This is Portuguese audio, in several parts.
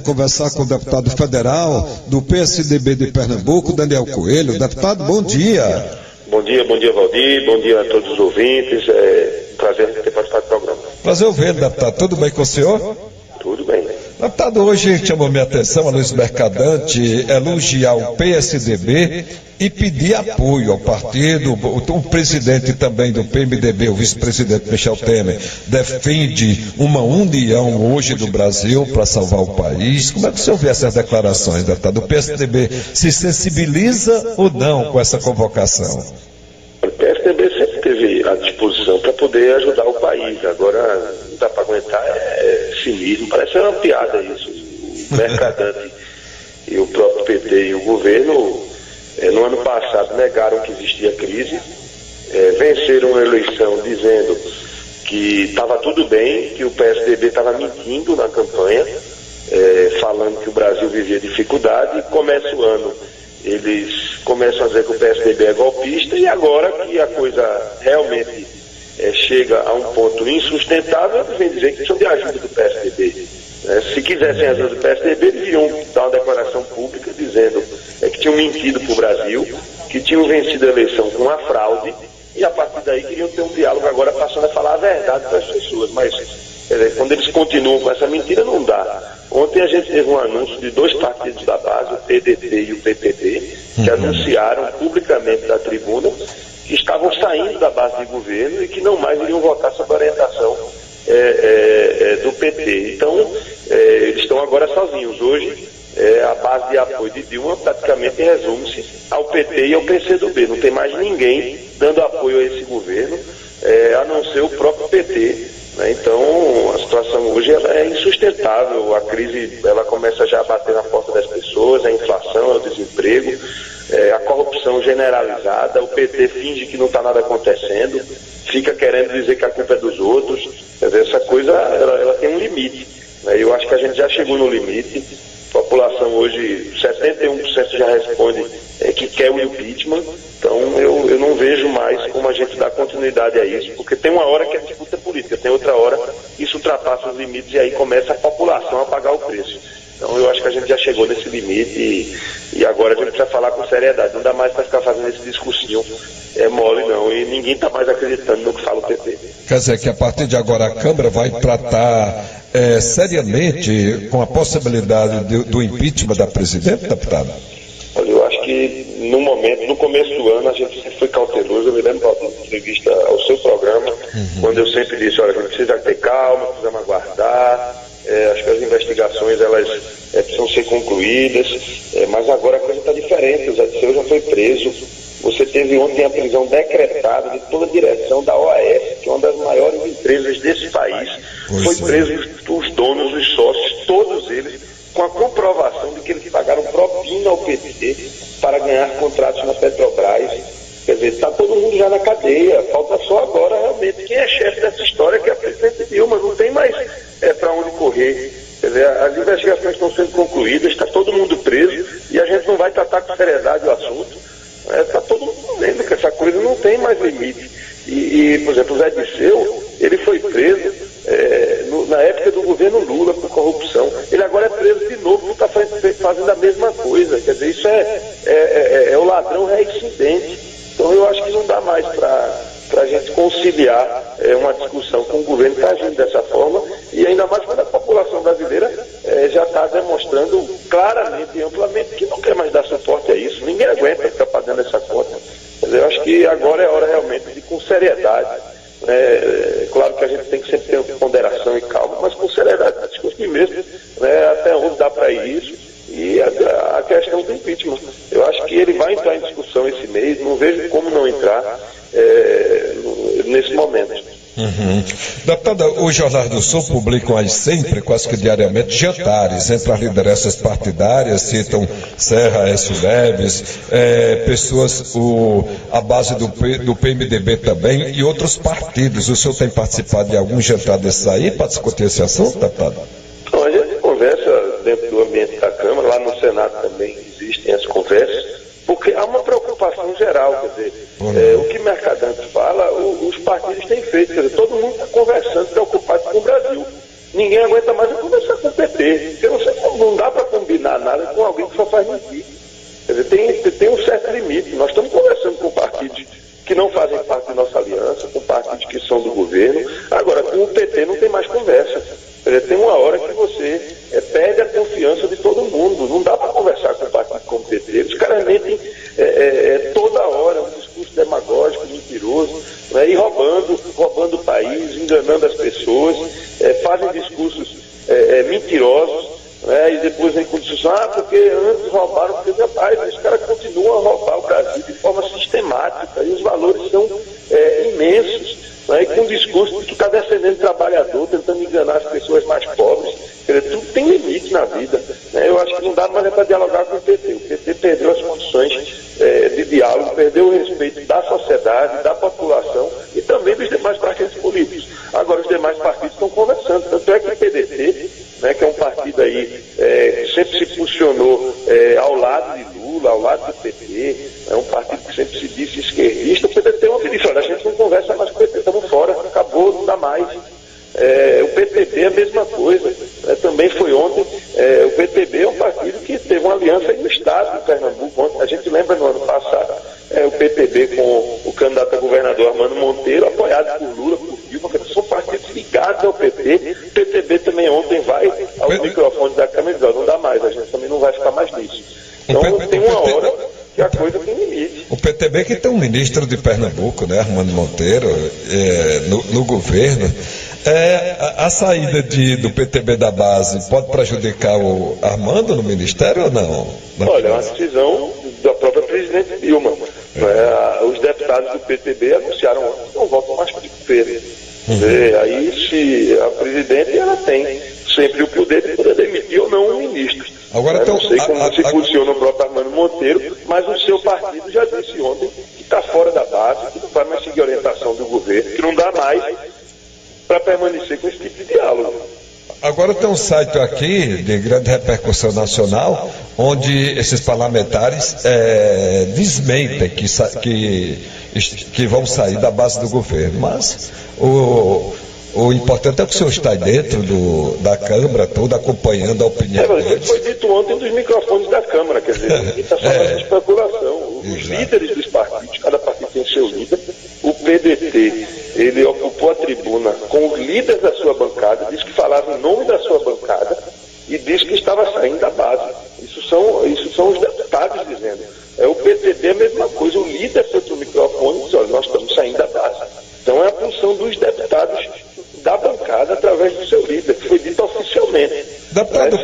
Conversar com o deputado federal do PSDB de Pernambuco, Daniel Coelho. Deputado, bom dia. Bom dia, Valdir, bom dia a todos os ouvintes, prazer ter participado do programa. Prazer ouvi-lo, deputado. Tudo bem com o senhor? Tudo bem. Deputado, hoje chamou minha atenção a Luiz Mercadante elogiar o PSDB e pedir apoio ao partido. O presidente também do PMDB, o vice-presidente Michel Temer, defende uma união hoje do Brasil para salvar o país. Como é que o senhor vê essas declarações, deputado? O PSDB se sensibiliza ou não com essa convocação? O PSDB sempre teve à disposição para poder ajudar o país. Agora, não dá para aguentar, cinismo. Parece uma piada isso. O Mercadante e o próprio PT e o governo, no ano passado, negaram que existia crise, venceram a eleição dizendo que estava tudo bem, que o PSDB estava mentindo na campanha, falando que o Brasil vivia dificuldade, e começa o ano. Eles começam a dizer que o PSDB é golpista, e agora que a coisa realmente chega a um ponto insustentável, eles vêm dizer que precisam de ajuda do PSDB. Se quisessem ajuda do PSDB, eles iriam dar uma declaração pública dizendo que tinham mentido para o Brasil, que tinham vencido a eleição com uma fraude, e a partir daí queriam ter um diálogo agora passando a falar a verdade para as pessoas. Mas quando eles continuam com essa mentira, não dá. Ontem a gente teve um anúncio de dois partidos da base, o PDT e o PPT, que anunciaram publicamente da tribuna que estavam saindo da base de governo e que não mais iriam votar sob a orientação do PT. Então, eles estão agora sozinhos. Hoje, a base de apoio de Dilma praticamente resume-se ao PT e ao PCdoB. Não tem mais ninguém dando apoio a esse governo, a não ser o próprio PT. Então, a situação hoje ela é insustentável. A crise ela começa já a bater na porta das pessoas, a inflação, o desemprego, a corrupção generalizada. O PT finge que não está nada acontecendo, fica querendo dizer que a culpa é dos outros. Quer dizer, essa coisa ela tem um limite. Eu acho que a gente já chegou no limite. A população hoje, 71% já responde que quer o impeachment. Então eu não vejo mais como a gente dá continuidade a isso, porque tem uma hora que é disputa política, tem outra hora que isso ultrapassa os limites e aí começa a população a pagar o preço. Então eu acho que a gente já chegou nesse limite e agora a gente precisa falar com seriedade. Não dá mais para ficar fazendo esse discursinho mole não, e ninguém está mais acreditando no que fala o PT. Quer dizer que a partir de agora a Câmara vai tratar seriamente com a possibilidade do impeachment da presidente, deputado? Olha, eu acho que no começo do ano, a gente sempre foi cauteloso. Eu me lembro de uma entrevista ao seu programa, quando eu sempre disse, olha, a gente precisa ter calma, precisamos aguardar, acho que as investigações, elas precisam ser concluídas, mas agora a coisa está diferente. O Zé Disseu já foi preso. Você teve ontem a prisão decretada de toda a direção da OAS, que é uma das maiores empresas desse país. Foi preso os donos, os sócios, todos eles, com a comprovação de que eles pagaram propina ao PT para ganhar contratos na Petrobras. Quer dizer, está todo mundo já na cadeia. Falta só agora realmente quem é chefe dessa história, que é a presidente Dilma. Não tem mais para onde correr. Quer dizer, as investigações estão sendo concluídas, está todo mundo preso e a gente não vai tratar com seriedade o assunto. Está todo mundo vendo que essa coisa não tem mais limite. E por exemplo, o Zé Disseu, ele foi preso na época do governo Lula por corrupção. Ele agora é preso de novo por estar fazendo a mesma coisa. Quer dizer, isso é o ladrão reincidente. Então eu acho que não dá mais para a gente conciliar uma discussão com o governo que está agindo dessa forma, e ainda mais quando a população brasileira já está demonstrando claramente e amplamente que não quer mais dar suporte a isso. Ninguém aguenta ficar pagando essa conta. Quer dizer, eu acho que agora é hora realmente de, com seriedade, claro que a gente tem que sempre ter ponderação e calma, mas com seriedade, discutir mesmo até onde dá para ir isso. E a questão do impeachment, eu acho que ele vai entrar em discussão esse mês, não vejo como não entrar nesse momento. Deputada, os jornais do Sul publicam aí sempre, quase que diariamente, jantares entre as lideranças partidárias, citam Serra, Aécio Neves, pessoas, a base do PMDB também e outros partidos. O senhor tem participado de algum jantar desses aí para discutir esse assunto, deputada? Então, a gente conversa dentro do ambiente da Câmara, lá no Senado também existem as conversas, porque há uma preocupação geral, quer dizer, o que Mercadante fala, os partidos têm feito, quer dizer, todo mundo está conversando, preocupado com o Brasil. ninguém aguenta mais conversar com o PT, porque não dá para combinar nada com alguém que só faz mentir. Quer dizer, tem um certo limite. Nós estamos conversando com partidos que não fazem parte da nossa aliança, com partidos que são do governo. Agora, com o PT não tem mais conversa. Quer dizer, tem uma hora que você perde a confiança de todo mundo. Não dá para conversar com um partido como o PT. Os caras mentem toda hora um discurso demagógico, mentiroso, né, e roubando o país, enganando as pessoas, fazem discursos mentirosos. E depois vem com discussão, porque antes roubaram, porque rapaz, os caras continuam a roubar o Brasil de forma sistemática e os valores são imensos, né? E com o discurso de que está defendendo o trabalhador, tentando enganar as pessoas mais pobres. Tudo tem limite na vida, né? Eu acho que não dá mais para dialogar com o PT. O PT perdeu as condições de diálogo, perdeu o respeito da sociedade, da população e também dos demais partidos políticos. Agora os demais partidos estão conversando, tanto é que o PDT, né, que é um partido aí que sempre se posicionou ao lado de Lula, ao lado do PT, é um partido que sempre se disse esquerdista. O PDT ontem disse, olha, a gente não conversa mais com o PT, estamos fora, acabou, não dá mais. O PTB é a mesma coisa, também foi ontem. O PTB é um partido que teve uma aliança aí no estado de Pernambuco. Ontem, a gente lembra no ano passado, o PTB com o candidato a governador Armando Monteiro, apoiado por Lula, por Dilma, que são partidos ligados ao PT. O PTB também ontem vai aos microfones da Câmara e diz, não dá mais, a gente também não vai ficar mais nisso. Então tem uma hora que a coisa tem limite. O PTB que tem um ministro de Pernambuco, né, Armando Monteiro, no governo. A saída do PTB da base pode prejudicar o Armando no ministério ou não? Olha, é uma decisão da própria presidente Dilma. Os deputados do PTB anunciaram ontem que não votam mais para o governo. Aí, se a presidente, ela tem sempre o poder de poder demitir ou não um ministro. Agora, não sei como se posiciona o próprio Armando Monteiro, mas o seu partido já disse ontem que está fora da base, que não vai mais seguir a orientação do governo, que não dá mais para permanecer com esse tipo de diálogo. Agora tem um site aqui de grande repercussão nacional, onde esses parlamentares desmentem que vão sair da base do governo, mas o importante é que o senhor está aí dentro da Câmara toda, acompanhando a opinião deles. Foi dito ontem dos microfones da Câmara, quer dizer, aqui está só essa especulação. Os líderes dos partidos, cada partido tem seu líder. O PDT, ele ocupou a tribuna com os líderes da sua bancada, disse que falava em nome da sua bancada e disse que estava saindo da base. Isso são os deputados dizendo. O PTB é a mesma coisa, o líder foi para o microfone e disse, olha, nós estamos saindo da base. Então é a função dos deputados da bancada através do seu líder, que foi dito oficialmente. Deputado,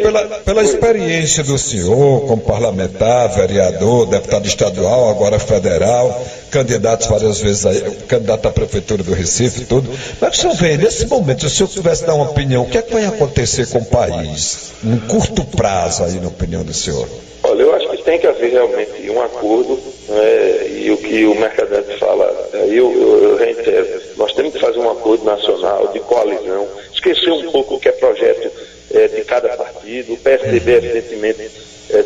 pela experiência do senhor como parlamentar, vereador, deputado estadual, agora federal, candidato várias vezes aí, candidato à prefeitura do Recife, tudo, como é que o senhor vê, nesse momento, se o senhor tivesse dar uma opinião, o que é que vai acontecer com o país, num curto prazo aí, na opinião do senhor? Olha, eu acho que tem que haver realmente um acordo, e o que o Mercadante fala, eu reitero, nós temos que fazer um acordo nacional, de coalizão, esquecer um pouco o que é projeto de cada partido. O PSDB, evidentemente,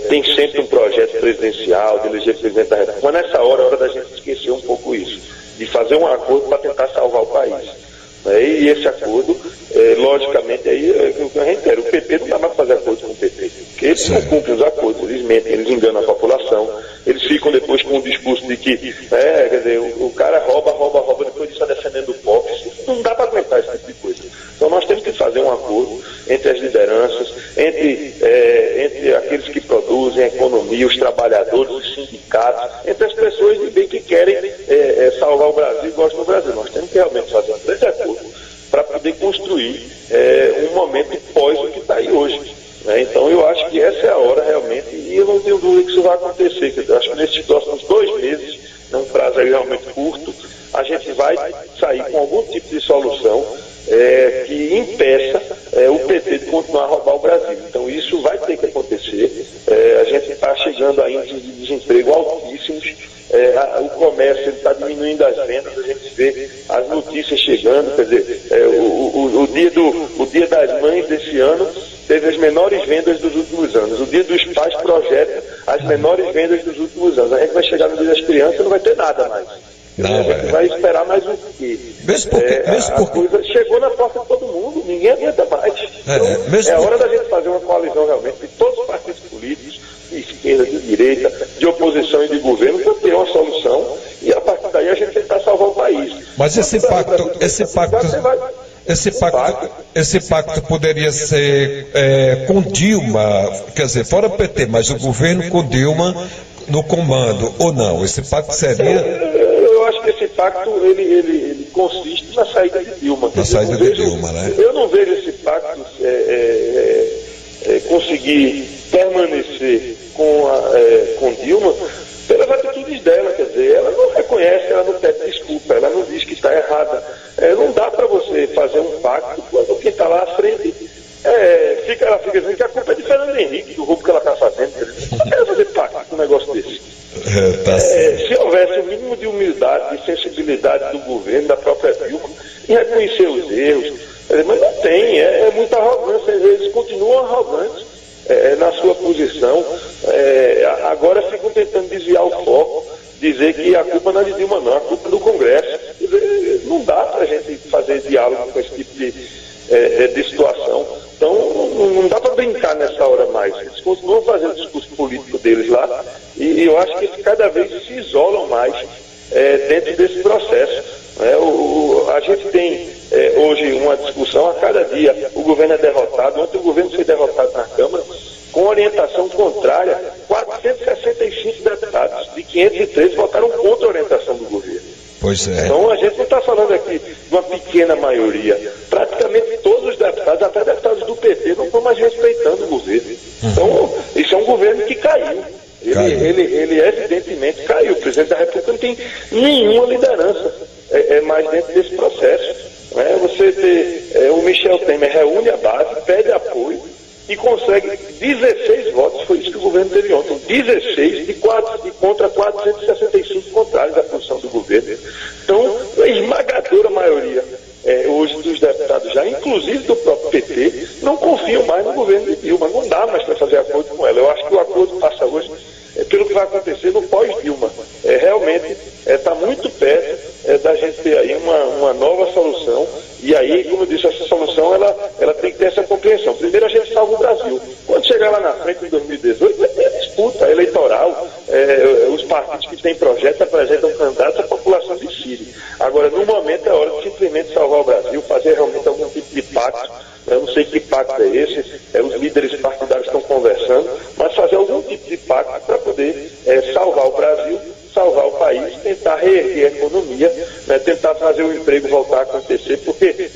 tem sempre um projeto presidencial, de eleger presidente da República, mas nessa hora é hora da gente esquecer um pouco isso, de fazer um acordo para tentar salvar o país. E esse acordo, logicamente, aí eu reitero, o PP não dá mais para fazer acordo com o PT, porque eles não cumprem os acordos, eles mentem, eles enganam a população, eles ficam depois com um discurso de que, quer dizer, o cara rouba, depois está defendendo o pobre. Não dá para aguentar esse tipo de coisa. Então nós temos que fazer um acordo entre as lideranças, entre aqueles que produzem a economia, os trabalhadores, os sindicatos, entre as pessoas de bem que querem salvar o Brasil e gostam do Brasil. Nós temos que realmente fazer um grande acordo para poder construir um momento pós o que está aí hoje. Então eu acho que essa é a hora realmente, e eu não tenho dúvida que isso vai acontecer. Eu acho que nesses próximos 2 meses, num prazo aí realmente curto, a gente vai sair com algum tipo de solução que impeça o PT de continuar a roubar o Brasil. Então isso vai ter que acontecer. A gente está chegando a índices de desemprego altíssimos. O comércio está diminuindo as vendas, a gente vê as notícias chegando, quer dizer, o dia das mães desse ano teve as menores vendas dos últimos anos. O dia dos pais projeta as menores vendas dos últimos anos. A gente vai chegar no dia das crianças e não vai ter nada mais. Não, a gente vai esperar mais um quê? Mesmo porque A coisa chegou na porta de todo mundo, ninguém aguenta mais. Então, é a hora da gente fazer uma coalizão realmente de todos os partidos políticos, de esquerda, de direita, de oposição e de governo, para ter uma solução e a partir daí a gente tentar salvar o país. Mas esse pacto poderia ser com Dilma, quer dizer, fora PT, mas o governo com Dilma no comando, ou não? Esse pacto seria... Eu acho que esse pacto, ele consiste na saída de Dilma. Na saída de Dilma, né? Eu não vejo esse pacto conseguir permanecer com Dilma pelas atitudes dela, quer dizer, ela não reconhece, ela não pede desculpa, ela não diz que está errada. Não dá para você fazer um pacto quando quem está lá à frente ela fica dizendo que a culpa é de Fernando Henrique, do roubo que ela está fazendo. Não quero fazer pacto com um negócio desse. Se houvesse o mínimo de humildade, de sensibilidade do governo, da própria Dilma, em reconhecer os erros, mas não tem, é muita arrogância, eles continuam arrogantes na sua posição, agora ficam tentando desviar o foco, dizer que a culpa não é de Dilma não, a culpa é do Congresso. Não dá para a gente fazer diálogo com esse tipo de situação. Então não dá para brincar nessa hora mais. Eles continuam fazendo o discurso político deles lá e eu acho que eles cada vez se isolam mais dentro desse processo. A gente tem hoje uma discussão a cada dia. O governo é derrotado. Ontem o governo foi derrotado na Câmara com orientação contrária. 465 deputados de 513 votaram contra a orientação do governo. Pois é. Então a gente não está falando aqui de uma pequena maioria. Praticamente todos os deputados, até deputados do PT, não estão mais respeitando o governo. Então, isso é um governo que caiu. Ele evidentemente caiu. O presidente da República não tem nenhuma liderança mais dentro desse processo. Você ter o Michel Temer reúne a base, pede apoio e consegue 16 votos, foi isso que o governo teve ontem, 16 contra 465 contrários à posição do governo. Então, a esmagadora maioria hoje dos deputados já, inclusive do próprio PT, não confiam mais no governo de Dilma, não dá mais para fazer acordo com ela. Eu acho que o acordo passa hoje pelo que vai acontecer no pós-Dilma. Realmente está muito perto da gente ter aí uma nova solução, e aí, como eu disse, essa solução ela tem que ter essa compreensão. Primeiro a gente salva o Brasil. Quando chegar lá na frente, em 2018, vai ter a disputa eleitoral, os partidos que têm projeto apresentam candidatos, a população decide. Agora, no momento, é hora de simplesmente salvar o Brasil, fazer realmente algum tipo de pacto. Eu não sei que pacto é esse, os líderes partidários estão conversando, mas fazer algum tipo de pacto para poder salvar o Brasil, salvar o país, tentar reerguer a economia, tentar fazer o emprego voltar a acontecer, porque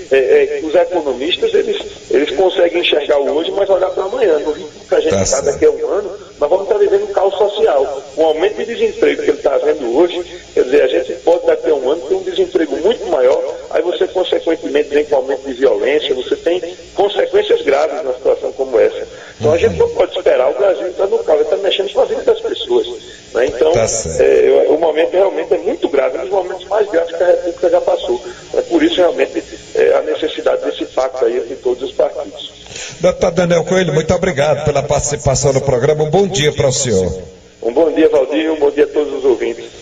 os economistas, eles conseguem enxergar o hoje, mas olhar para amanhã. No ritmo que a gente está daqui a um ano, nós vamos estar vivendo um caos social. O aumento de desemprego que ele está vendo hoje, quer dizer, a gente pode daqui a um ano ter um desemprego muito maior, aí você consequentemente vem com aumento de violência, você tem consequências graves numa situação como essa. Então a gente não pode esperar o Brasil entrar no caos, ele está mexendo com a vida das pessoas. Então, o momento realmente é muito grave, um dos momentos mais graves que a República já passou. Por isso, realmente, a necessidade desse pacto aí entre todos os partidos. Deputado Daniel Coelho, muito obrigado pela participação no programa. Um bom dia para o senhor. Um bom dia, Valdir, um bom dia a todos os ouvintes.